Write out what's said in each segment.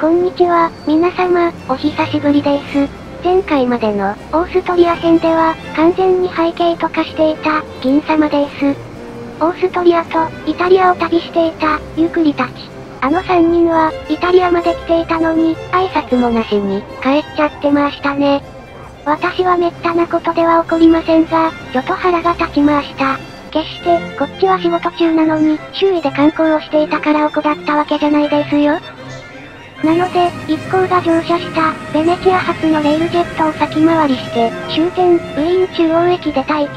こんにちは、皆様、お久しぶりです。前回までの、オーストリア編では、完全に背景と化していた、銀様です。オーストリアと、イタリアを旅していた、ユクリたち。あの3人は、イタリアまで来ていたのに、挨拶もなしに、帰っちゃってましたね。私は滅多なことでは起こりませんが、ちょっと腹が立ちました。決して、こっちは仕事中なのに、周囲で観光をしていたからおこだったわけじゃないですよ。なので、一行が乗車した、ベネチア発のレールジェットを先回りして、終点、ウィーン中央駅で待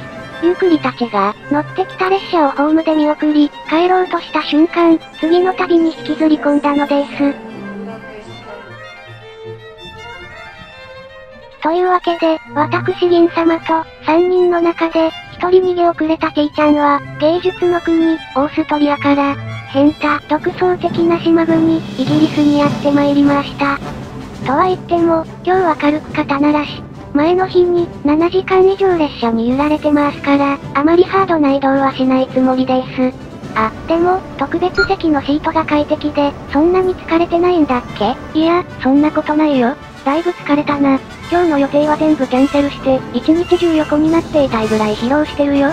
機。ユークリたちが、乗ってきた列車をホームで見送り、帰ろうとした瞬間、次の旅に引きずり込んだのです。というわけで、私銀様と、3人の中で、1人逃げ遅れたティちゃんは、芸術の国、オーストリアから、変態独創的な島国、イギリスにやって参りました。とは言っても、今日は軽く肩慣らし。前の日に、7時間以上列車に揺られてますから、あまりハードな移動はしないつもりです。あ、でも、特別席のシートが快適で、そんなに疲れてないんだっけ？いや、そんなことないよ。だいぶ疲れたな。今日の予定は全部キャンセルして、一日中横になっていたいぐらい疲労してるよ。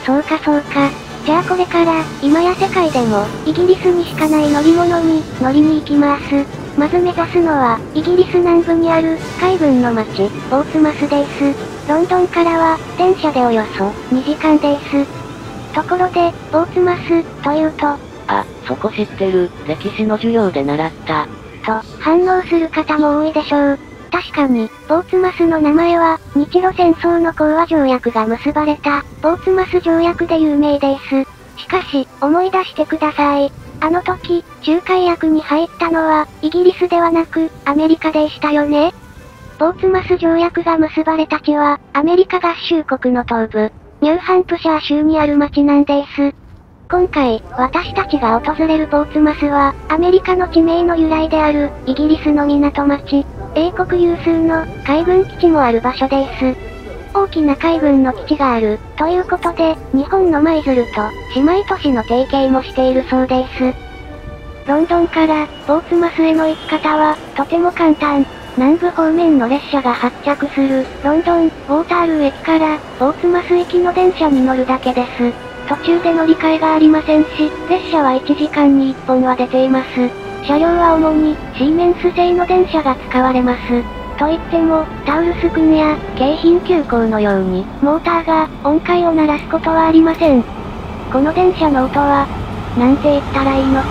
そうかそうか。じゃあこれから、今や世界でも、イギリスにしかない乗り物に、乗りに行きます。まず目指すのは、イギリス南部にある、海軍の町、ポーツマスです。ロンドンからは、電車でおよそ、2時間です。ところで、ポーツマス、というと、あ、そこ知ってる、歴史の授業で習った。と、反応する方も多いでしょう。確かに、ポーツマスの名前は、日露戦争の講和条約が結ばれた、ポーツマス条約で有名です。しかし、思い出してください。あの時、仲介役に入ったのは、イギリスではなく、アメリカでしたよね。ポーツマス条約が結ばれた地は、アメリカ合衆国の東部、ニューハンプシャー州にある町なんです。今回、私たちが訪れるポーツマスは、アメリカの地名の由来である、イギリスの港町、英国有数の海軍基地もある場所です。大きな海軍の基地がある、ということで、日本の舞鶴と姉妹都市の提携もしているそうです。ロンドンからポーツマスへの行き方は、とても簡単。南部方面の列車が発着する、ロンドン、ウォータールー駅から、ポーツマス行きの電車に乗るだけです。途中で乗り換えがありませんし、列車は1時間に1本は出ています。車両は主に、シーメンス製の電車が使われます。と言っても、タウルス君や、京浜急行のように、モーターが、音階を鳴らすことはありません。この電車の音は、なんて言ったらいいのか。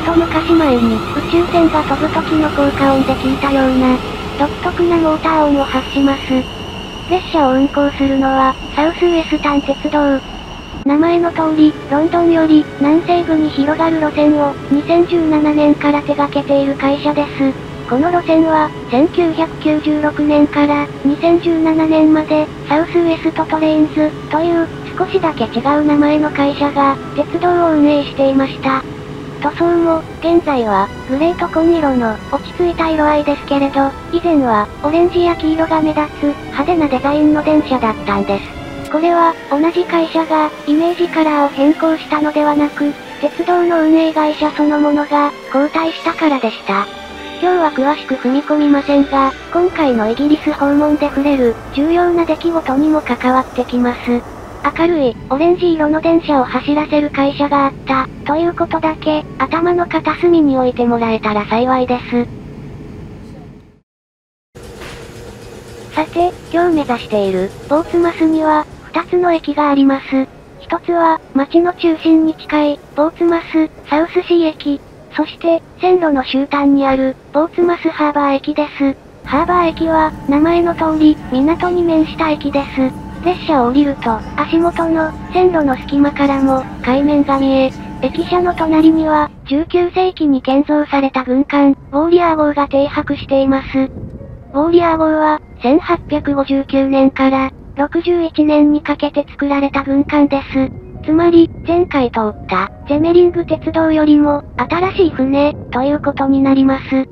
一昔前に、宇宙船が飛ぶ時の効果音で聞いたような、独特なモーター音を発します。列車を運行するのは、サウスウエスタン鉄道。名前の通り、ロンドンより南西部に広がる路線を2017年から手掛けている会社です。この路線は1996年から2017年までサウスウエストトレインズという少しだけ違う名前の会社が鉄道を運営していました。塗装も現在はグレーと紺色の落ち着いた色合いですけれど、以前はオレンジや黄色が目立つ派手なデザインの電車だったんです。これは、同じ会社が、イメージカラーを変更したのではなく、鉄道の運営会社そのものが、交代したからでした。今日は詳しく踏み込みませんが、今回のイギリス訪問で触れる、重要な出来事にも関わってきます。明るい、オレンジ色の電車を走らせる会社があった、ということだけ、頭の片隅に置いてもらえたら幸いです。さて、今日目指している、ポーツマスには、2つの駅があります。1つは、街の中心に近い、ポーツマス、サウスシー駅。そして、線路の終端にある、ポーツマスハーバー駅です。ハーバー駅は、名前の通り、港に面した駅です。列車を降りると、足元の、線路の隙間からも、海面が見え、駅舎の隣には、19世紀に建造された軍艦、ウォーリアー号が停泊しています。ウォーリアー号は、1859年から、61年にかけて作られた軍艦です。つまり、前回通った、ゼメリング鉄道よりも、新しい船、ということになります。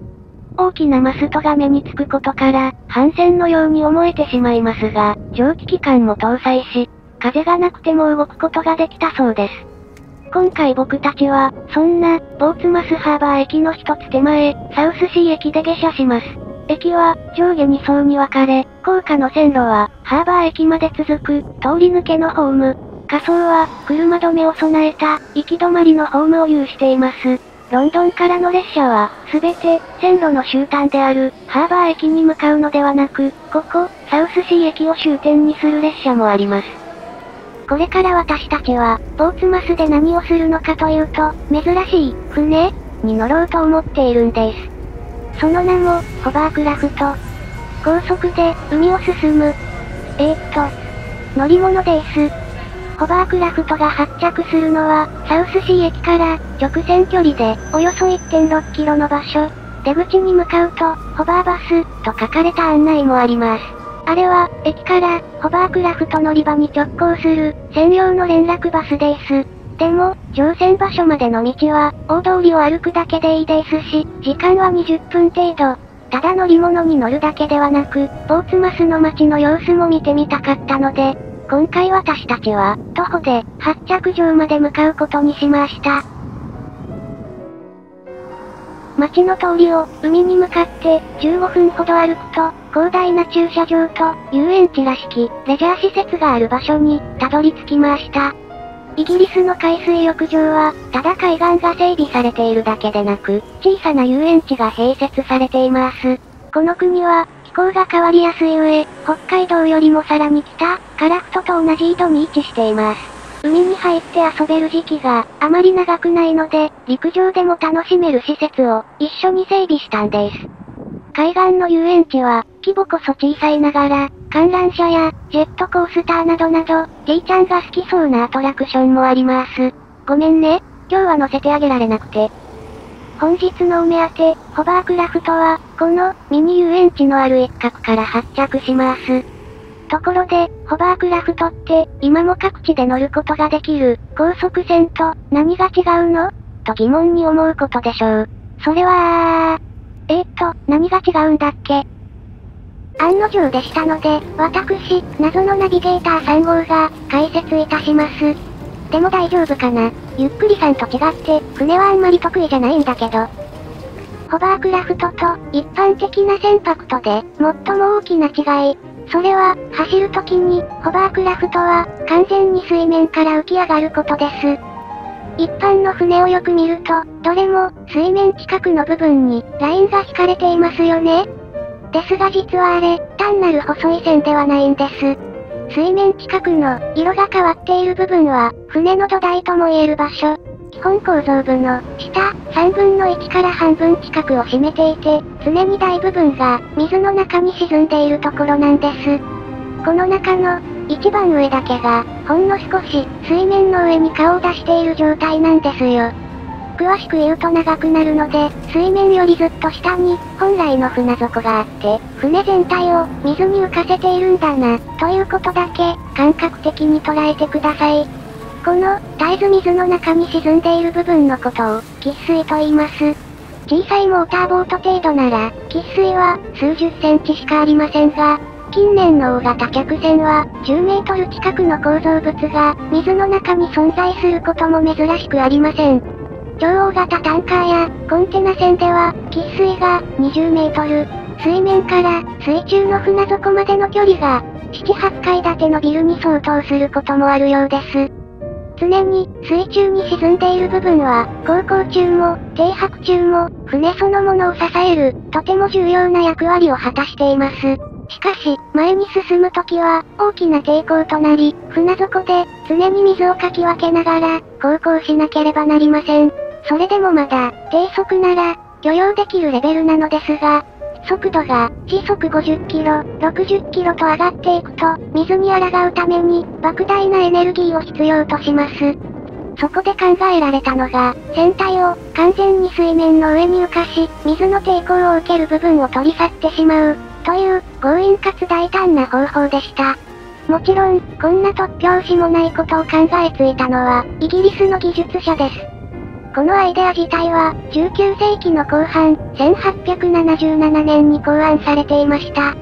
大きなマストが目につくことから、帆船のように思えてしまいますが、蒸気機関も搭載し、風がなくても動くことができたそうです。今回僕たちは、そんな、ボーツマスハーバー駅の一つ手前、サウスシー駅で下車します。駅は、上下2層に分かれ、高架の線路は、ハーバー駅まで続く、通り抜けのホーム。下層は、車止めを備えた、行き止まりのホームを有しています。ロンドンからの列車は、すべて、線路の終端である、ハーバー駅に向かうのではなく、ここ、サウスシー駅を終点にする列車もあります。これから私たちは、ボーツマスで何をするのかというと、珍しい、船に乗ろうと思っているんです。その名も、ホバークラフト。高速で、海を進む。乗り物です。ホバークラフトが発着するのは、サウスシー駅から、直線距離で、およそ 1.6 キロの場所。出口に向かうと、ホバーバス、と書かれた案内もあります。あれは、駅から、ホバークラフト乗り場に直行する、専用の連絡バスです。でも、乗船場所までの道は、大通りを歩くだけでいいですし、時間は20分程度。ただ乗り物に乗るだけではなく、ボーツマスの街の様子も見てみたかったので、今回私たちは、徒歩で、発着場まで向かうことにしました。街の通りを、海に向かって、15分ほど歩くと、広大な駐車場と、遊園地らしき、レジャー施設がある場所に、たどり着きました。イギリスの海水浴場は、ただ海岸が整備されているだけでなく、小さな遊園地が併設されています。この国は、気候が変わりやすい上、北海道よりもさらに北、カラフトと同じ緯度に位置しています。海に入って遊べる時期があまり長くないので、陸上でも楽しめる施設を一緒に整備したんです。海岸の遊園地は、規模こそ小さいながら、観覧車や、ジェットコースターなどなど、T ちゃんが好きそうなアトラクションもあります。ごめんね、今日は乗せてあげられなくて。本日のお目当て、ホバークラフトは、この、ミニ遊園地のある一角から発着します。ところで、ホバークラフトって、今も各地で乗ることができる、高速船と、何が違うのと疑問に思うことでしょう。それは、何が違うんだっけ？案の定でしたので、私、謎のナビゲーター3号が、解説いたします。でも大丈夫かな？ゆっくりさんと違って、船はあんまり得意じゃないんだけど。ホバークラフトと、一般的な船舶とで、最も大きな違い。それは、走るときに、ホバークラフトは、完全に水面から浮き上がることです。一般の船をよく見ると、どれも、水面近くの部分に、ラインが引かれていますよね。ですが実はあれ、単なる細い線ではないんです。水面近くの、色が変わっている部分は、船の土台とも言える場所。基本構造部の、下、3分の1から半分近くを占めていて、常に大部分が、水の中に沈んでいるところなんです。この中の、一番上だけが、ほんの少し、水面の上に顔を出している状態なんですよ。詳しく言うと長くなるので、水面よりずっと下に、本来の船底があって、船全体を、水に浮かせているんだな、ということだけ、感覚的に捉えてください。この、絶えず水の中に沈んでいる部分のことを、喫水と言います。小さいモーターボート程度なら、喫水は、数十センチしかありませんが、近年の大型客船は、10メートル近くの構造物が、水の中に存在することも珍しくありません。超大型タンカーや、コンテナ船では、喫水が、20メートル。水面から、水中の船底までの距離が、7、8階建てのビルに相当することもあるようです。常に、水中に沈んでいる部分は、航行中も、停泊中も、船そのものを支える、とても重要な役割を果たしています。しかし、前に進むときは、大きな抵抗となり、船底で、常に水をかき分けながら、航行しなければなりません。それでもまだ、低速なら、許容できるレベルなのですが、速度が、時速50キロ、60キロと上がっていくと、水に抗うために、莫大なエネルギーを必要とします。そこで考えられたのが、船体を、完全に水面の上に浮かし、水の抵抗を受ける部分を取り去ってしまう、という、強引かつ大胆な方法でした。もちろん、こんな突拍子もないことを考えついたのは、イギリスの技術者です。このアイデア自体は、19世紀の後半、1877年に考案されていました。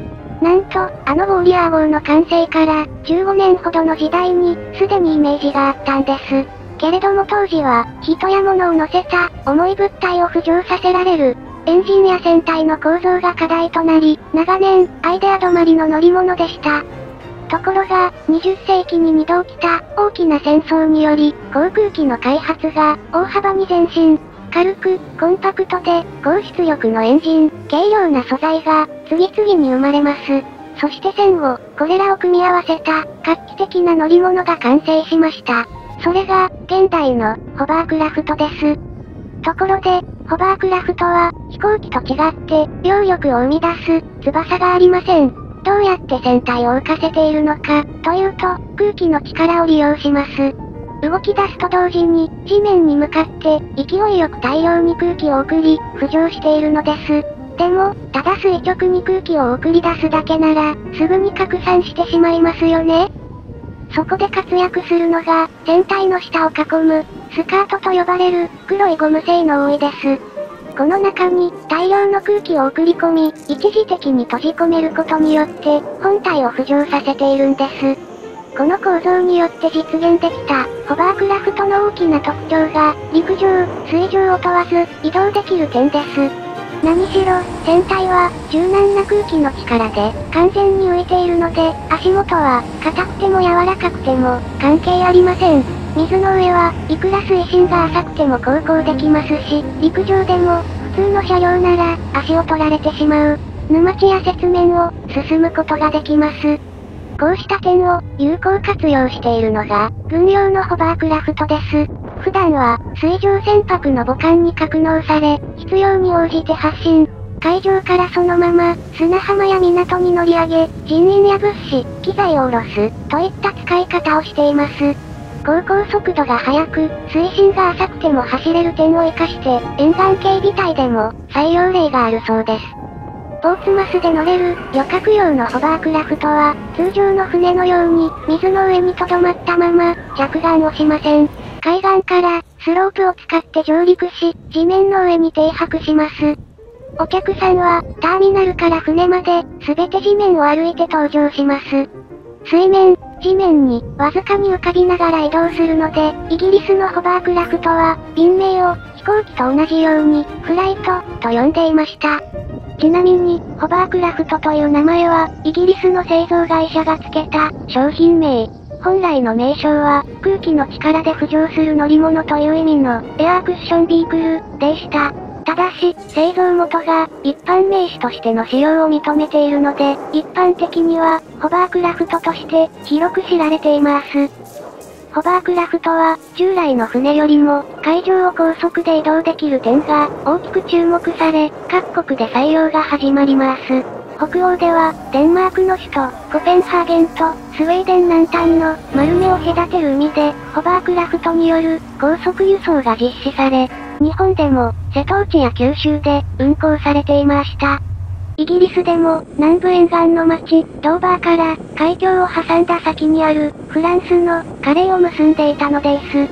なんと、あのウォーリアー号の完成から、15年ほどの時代に、すでにイメージがあったんです。けれども当時は、人や物を乗せた、重い物体を浮上させられる、エンジンや船体の構造が課題となり、長年、アイデア止まりの乗り物でした。ところが、20世紀に2度起きた、大きな戦争により、航空機の開発が、大幅に前進。軽く、コンパクトで、高出力のエンジン、軽量な素材が、次々に生まれます。そして戦後、これらを組み合わせた、画期的な乗り物が完成しました。それが、現代の、ホバークラフトです。ところで、ホバークラフトは、飛行機と違って、揚力を生み出す、翼がありません。どうやって船体を浮かせているのか、というと、空気の力を利用します。動き出すと同時に、地面に向かって、勢いよく大量に空気を送り、浮上しているのです。でも、ただ垂直に空気を送り出すだけなら、すぐに拡散してしまいますよね。そこで活躍するのが、船体の下を囲む、スカートと呼ばれる、黒いゴム製の覆いです。この中に、大量の空気を送り込み、一時的に閉じ込めることによって、本体を浮上させているんです。この構造によって実現できた、ホバークラフトの大きな特徴が、陸上、水上を問わず、移動できる点です。何しろ、船体は、柔軟な空気の力で、完全に浮いているので、足元は、硬くても柔らかくても、関係ありません。水の上は、いくら水深が浅くても航行できますし、陸上でも、普通の車両なら、足を取られてしまう、沼地や雪面を、進むことができます。こうした点を、有効活用しているのが、軍用のホバークラフトです。普段は、水上船舶の母艦に格納され、必要に応じて発進。海上からそのまま、砂浜や港に乗り上げ、人員や物資、機材を下ろす、といった使い方をしています。航行速度が速く、水深が浅くても走れる点を活かして、沿岸警備隊でも、採用例があるそうです。ポーツマスで乗れる、旅客用のホバークラフトは、通常の船のように、水の上に留まったまま、着岸をしません。海岸から、スロープを使って上陸し、地面の上に停泊します。お客さんは、ターミナルから船まで、すべて地面を歩いて登場します。水面、地面に、わずかに浮かびながら移動するので、イギリスのホバークラフトは、便名を、飛行機と同じように、フライト、と呼んでいました。ちなみに、ホバークラフトという名前は、イギリスの製造会社が付けた、商品名。本来の名称は、空気の力で浮上する乗り物という意味の、エアークッションビークル、でした。ただし、製造元が、一般名詞としての使用を認めているので、一般的には、ホバークラフトとして、広く知られています。ホバークラフトは、従来の船よりも、海上を高速で移動できる点が、大きく注目され、各国で採用が始まります。北欧では、デンマークの首都、コペンハーゲンと、スウェーデン南端の、マルメを隔てる海で、ホバークラフトによる、高速輸送が実施され、日本でも、瀬戸内や九州で、運航されていました。イギリスでも、南部沿岸の町、ドーバーから、海峡を挟んだ先にある、フランスの、カレーを結んでいたのです。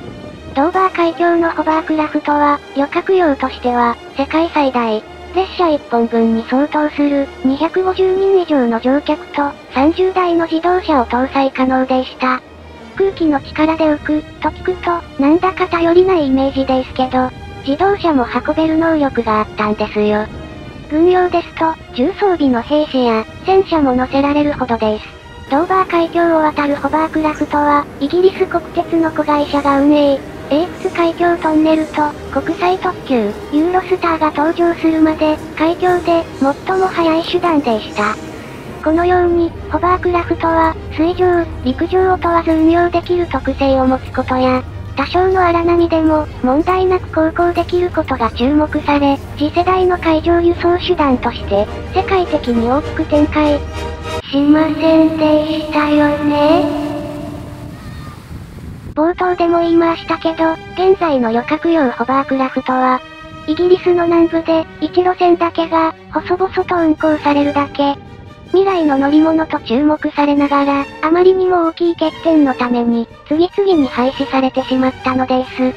ドーバー海峡のホバークラフトは、旅客用としては、世界最大。列車1本分に相当する、250人以上の乗客と、30台の自動車を搭載可能でした。空気の力で浮く、と聞くと、なんだか頼りないイメージですけど、自動車も運べる能力があったんですよ。軍用ですと、重装備の兵士や、戦車も乗せられるほどです。ドーバー海峡を渡るホバークラフトは、イギリス国鉄の子会社が運営。英仏海峡トンネルと、国際特急、ユーロスターが登場するまで、海峡で、最も速い手段でした。このように、ホバークラフトは、水上、陸上を問わず運用できる特性を持つことや、多少の荒波でも、問題なく航行できることが注目され、次世代の海上輸送手段として、世界的に大きく展開しませんでしたよね。冒頭でも言いましたけど、現在の旅客用ホバークラフトは、イギリスの南部で、1路線だけが、細々と運航されるだけ。未来の乗り物と注目されながら、あまりにも大きい欠点のために、次々に廃止されてしまったのです。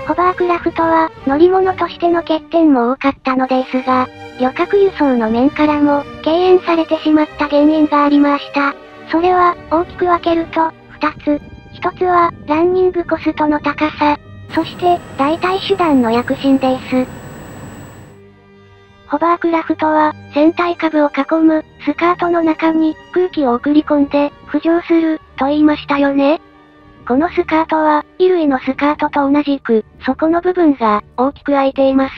ホバークラフトは、乗り物としての欠点も多かったのですが、旅客輸送の面からも、敬遠されてしまった原因がありました。それは、大きく分けると、2つ。1一つは、ランニングコストの高さ。そして、代替手段の躍進です。ホバークラフトは、船体下部を囲む、スカートの中に、空気を送り込んで、浮上する、と言いましたよね。このスカートは、衣類のスカートと同じく、底の部分が、大きく開いています。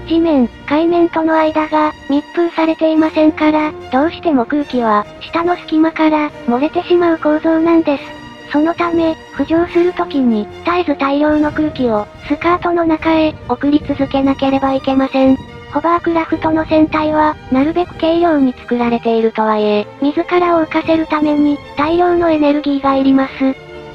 地面、海面との間が、密封されていませんから、どうしても空気は、下の隙間から、漏れてしまう構造なんです。そのため、浮上するときに、絶えず大量の空気を、スカートの中へ、送り続けなければいけません。ホバークラフトの船体は、なるべく軽量に作られているとはいえ、自らを浮かせるために、大量のエネルギーがいります。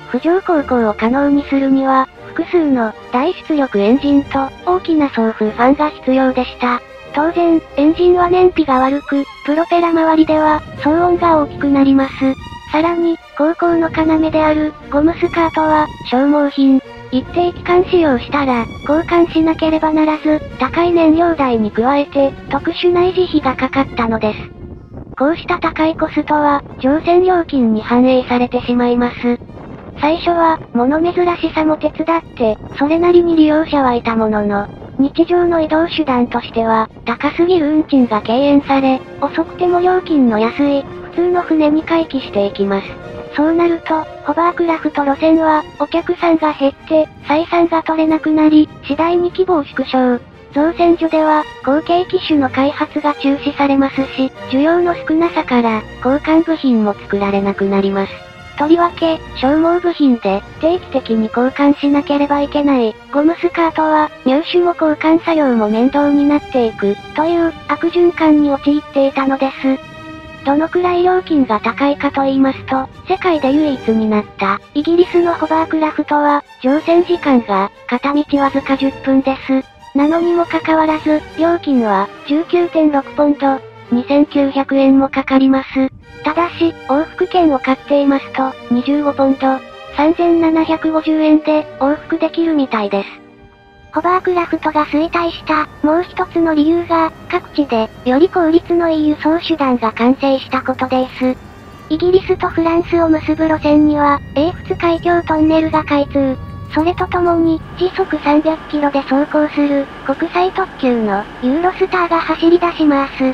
浮上航行を可能にするには、複数の大出力エンジンと大きな送風ファンが必要でした。当然、エンジンは燃費が悪く、プロペラ周りでは騒音が大きくなります。さらに、航行の要であるゴムスカートは消耗品。一定期間使用したら交換しなければならず、高い燃料代に加えて特殊な維持費がかかったのです。こうした高いコストは乗船料金に反映されてしまいます。最初は、物珍しさも手伝って、それなりに利用者はいたものの、日常の移動手段としては、高すぎる運賃が敬遠され、遅くても料金の安い、普通の船に回帰していきます。そうなると、ホバークラフト路線は、お客さんが減って、採算が取れなくなり、次第に規模を縮小。造船所では、後継機種の開発が中止されますし、需要の少なさから、交換部品も作られなくなります。とりわけ、消耗部品で、定期的に交換しなければいけない、ゴムスカートは、入手も交換作業も面倒になっていく、という、悪循環に陥っていたのです。どのくらい料金が高いかと言いますと、世界で唯一になった、イギリスのホバークラフトは、乗船時間が、片道わずか10分です。なのにもかかわらず、料金は、19.6ポンド、2900円もかかります。ただし、往復券を買っていますと、25ポンド、3750円で、往復できるみたいです。ホバークラフトが衰退した、もう一つの理由が、各地で、より効率のいい輸送手段が完成したことです。イギリスとフランスを結ぶ路線には、英仏海峡トンネルが開通。それとともに、時速300キロで走行する、国際特急の、ユーロスターが走り出します。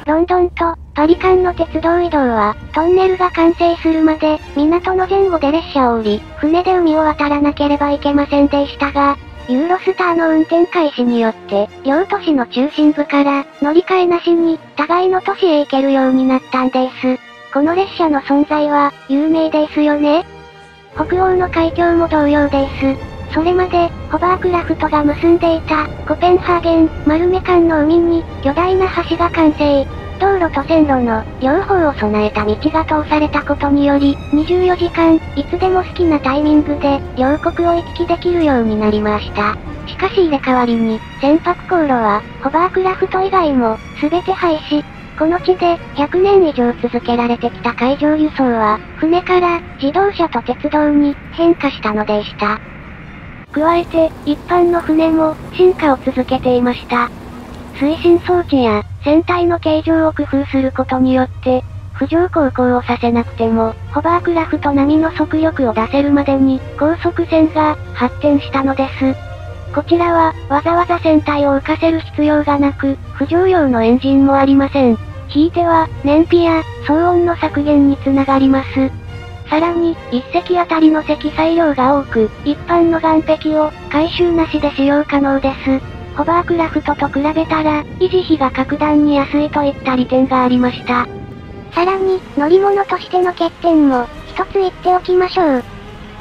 ロンドンと、パリ間の鉄道移動は、トンネルが完成するまで、港の前後で列車を降り、船で海を渡らなければいけませんでしたが、ユーロスターの運転開始によって、両都市の中心部から、乗り換えなしに、互いの都市へ行けるようになったんです。この列車の存在は、有名ですよね。北欧の海峡も同様です。それまで、ホバークラフトが結んでいた、コペンハーゲン、マルメ間の海に、巨大な橋が完成。道路と線路の、両方を備えた道が通されたことにより、24時間、いつでも好きなタイミングで、両国を行き来できるようになりました。しかし入れ替わりに、船舶航路は、ホバークラフト以外も、すべて廃止。この地で、100年以上続けられてきた海上輸送は、船から、自動車と鉄道に、変化したのでした。加えて、一般の船も、進化を続けていました。推進装置や、船体の形状を工夫することによって、浮上航行をさせなくても、ホバークラフト並みの速力を出せるまでに、高速船が、発展したのです。こちらは、わざわざ船体を浮かせる必要がなく、浮上用のエンジンもありません。ひいては、燃費や、騒音の削減につながります。さらに、一隻あたりの積載量が多く、一般の岸壁を、回収なしで使用可能です。ホバークラフトと比べたら、維持費が格段に安いといった利点がありました。さらに、乗り物としての欠点も、一つ言っておきましょう。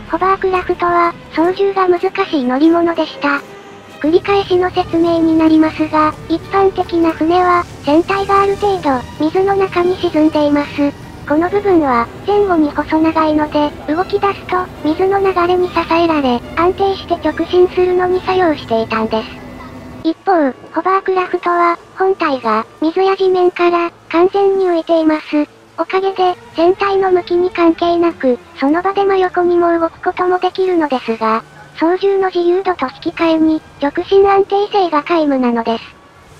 ホバークラフトは、操縦が難しい乗り物でした。繰り返しの説明になりますが、一般的な船は、船体がある程度、水の中に沈んでいます。この部分は、前後に細長いので、動き出すと、水の流れに支えられ、安定して直進するのに作用していたんです。一方、ホバークラフトは、本体が、水や地面から、完全に浮いています。おかげで、船体の向きに関係なく、その場で真横にも動くこともできるのですが、操縦の自由度と引き換えに、直進安定性が皆無なのです。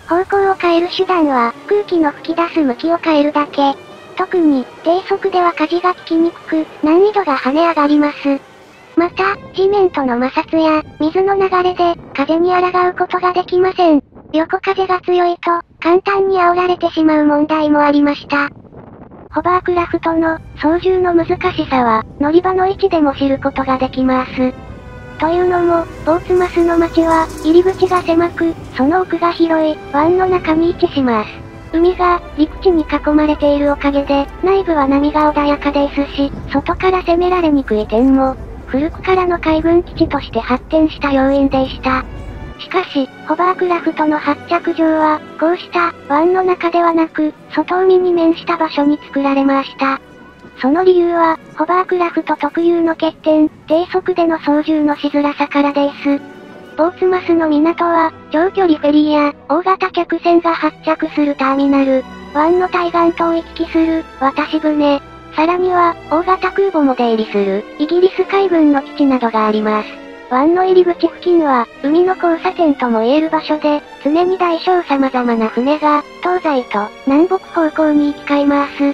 方向を変える手段は、空気の吹き出す向きを変えるだけ。特に、低速では舵が効きにくく、難易度が跳ね上がります。また、地面との摩擦や、水の流れで、風に抗うことができません。横風が強いと、簡単に煽られてしまう問題もありました。ホバークラフトの操縦の難しさは、乗り場の位置でも知ることができます。というのも、ポーツマスの街は、入り口が狭く、その奥が広い、湾の中に位置します。海が、陸地に囲まれているおかげで、内部は波が穏やかですし、外から攻められにくい点も、古くからの海軍基地として発展した要因でした。しかし、ホバークラフトの発着場は、こうした湾の中ではなく、外海に面した場所に作られました。その理由は、ホバークラフト特有の欠点、低速での操縦のしづらさからです。ポーツマスの港は、長距離フェリーや、大型客船が発着するターミナル、湾の対岸とを行き来する、渡し船、さらには、大型空母も出入りする、イギリス海軍の基地などがあります。湾の入り口付近は、海の交差点とも言える場所で、常に大小様々な船が、東西と南北方向に行き交います。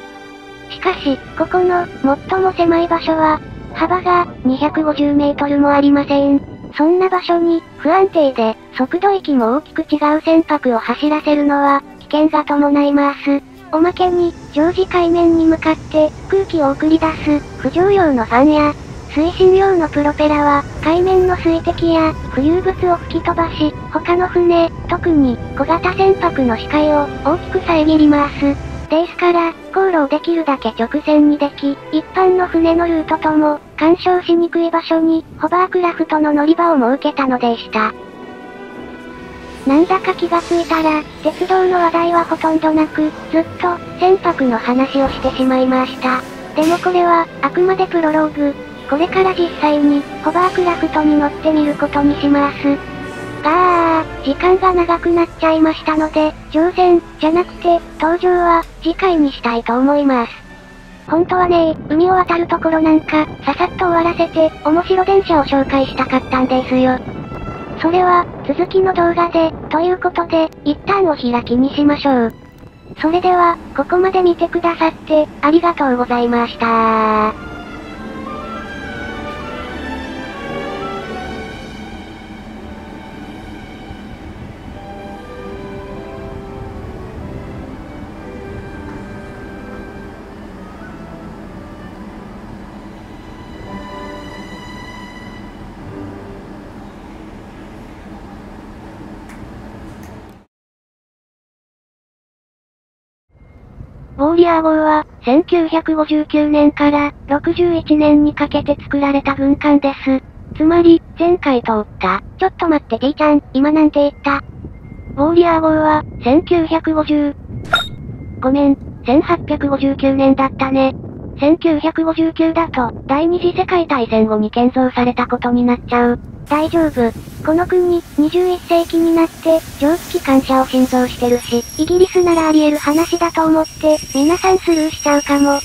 しかし、ここの、最も狭い場所は、幅が、250メートルもありません。そんな場所に、不安定で、速度域も大きく違う船舶を走らせるのは、危険が伴います。おまけに、常時海面に向かって、空気を送り出す、浮上用のファンや、推進用のプロペラは、海面の水滴や、浮遊物を吹き飛ばし、他の船、特に、小型船舶の視界を、大きく遮ります。ですから、航路をできるだけ直線にでき、一般の船のルートとも、干渉しにくい場所に、ホバークラフトの乗り場を設けたのでした。なんだか気がついたら、鉄道の話題はほとんどなく、ずっと、船舶の話をしてしまいました。でもこれは、あくまでプロローグ。これから実際に、ホバークラフトに乗ってみることにします。時間が長くなっちゃいましたので、乗船、じゃなくて、登場は、次回にしたいと思います。本当はね、海を渡るところなんか、ささっと終わらせて、面白電車を紹介したかったんですよ。それは、続きの動画で、ということで、一旦お開きにしましょう。それでは、ここまで見てくださって、ありがとうございました。ウォーリアー号は、1959年から61年にかけて作られた軍艦です。つまり、前回通った。ちょっと待って T ちゃん、今なんて言った？ウォーリアー号は、ごめん、1859年だったね。1959だと、第二次世界大戦後に建造されたことになっちゃう。大丈夫。この国、21世紀になって、蒸気機関車を新造してるし、イギリスならあり得る話だと思って、皆さんスルーしちゃうかも。